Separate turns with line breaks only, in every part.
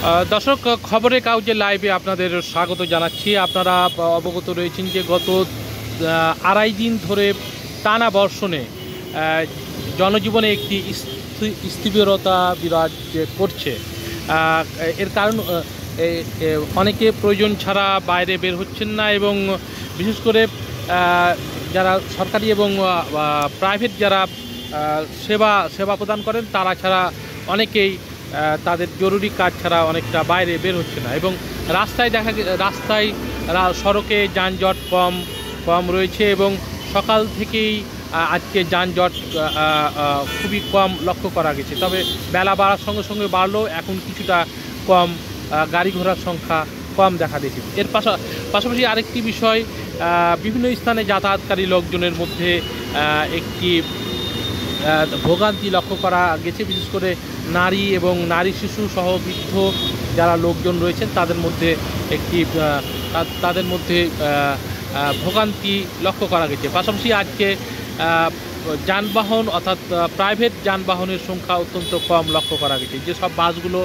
দর্শক, খবরের কাগজে লাইভে আপনাদের স্বাগত জানাচ্ছি। আপনারা অবগত রয়েছেন যে গত আড়াই দিন ধরে টানা বর্ষণে জনজীবনে একটি স্থবিরতা বিরাজ করছে। এর কারণ অনেকে প্রয়োজন ছাড়া বাইরে বের হচ্ছেন না, এবং বিশেষ করে যারা সরকারি এবং প্রাইভেট যারা সেবা প্রদান করেন তারা ছাড়া অনেকেই তাদের জরুরি কাজ ছাড়া অনেকটা বাইরে বের হচ্ছে না, এবং রাস্তায় সড়কে যানজট কম রয়েছে, এবং সকাল থেকেই আজকে যানজট খুবই কম লক্ষ্য করা গেছে। তবে বেলা বাড়ার সঙ্গে সঙ্গে বাড়লেও এখন কিছুটা কম গাড়ি ঘোড়ার সংখ্যা কম দেখা দিয়েছে। এর পাশাপাশি আরেকটি বিষয়, বিভিন্ন স্থানে যাতায়াতকারী লোকজনের মধ্যে একটি ভোগান্তি লক্ষ্য করা গেছে। বিশেষ করে নারী এবং নারী শিশু সহ বৃদ্ধ যারা লোকজন রয়েছেন তাদের মধ্যে ভোগান্তি লক্ষ্য করা গেছে। পাশাপাশি আজকে যানবাহন অর্থাৎ প্রাইভেট যানবাহনের সংখ্যা অত্যন্ত কম লক্ষ্য করা গেছে। যেসব বাসগুলো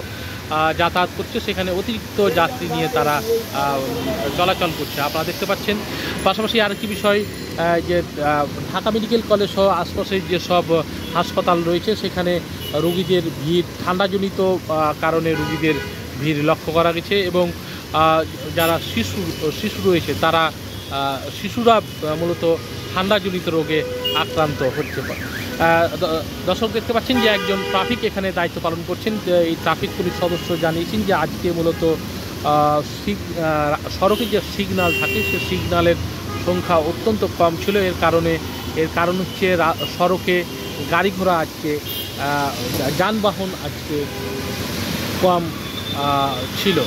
যাতায়াত করছে সেখানে অতিরিক্ত যাত্রী নিয়ে তারা চলাচল করছে, আপনারা দেখতে পাচ্ছেন। পাশাপাশি আরেকটি বিষয়, যে ঢাকা মেডিকেল কলেজ সহ আশপাশে যেসব হাসপাতাল রয়েছে সেখানে রোগীদের ভিড়, ঠান্ডাজনিত কারণে রোগীদের ভিড় লক্ষ্য করা গেছে, এবং যারা শিশু রয়েছে শিশুরা মূলত ঠান্ডাজনিত রোগে আক্রান্ত হচ্ছে। দর্শক দেখতে পাচ্ছেন যে একজন ট্রাফিক এখানে দায়িত্ব পালন করছেন। এই ট্রাফিক পুলিশ সদস্য জানিয়েছেন যে আজকে মূলত সড়কে যে সিগন্যাল থাকে সে সিগন্যালের সংখ্যা অত্যন্ত কম ছিল। এর কারণ হচ্ছে সড়কে গাড়ি ঘোড়া আজকে যানবাহন আজকে কম ছিল।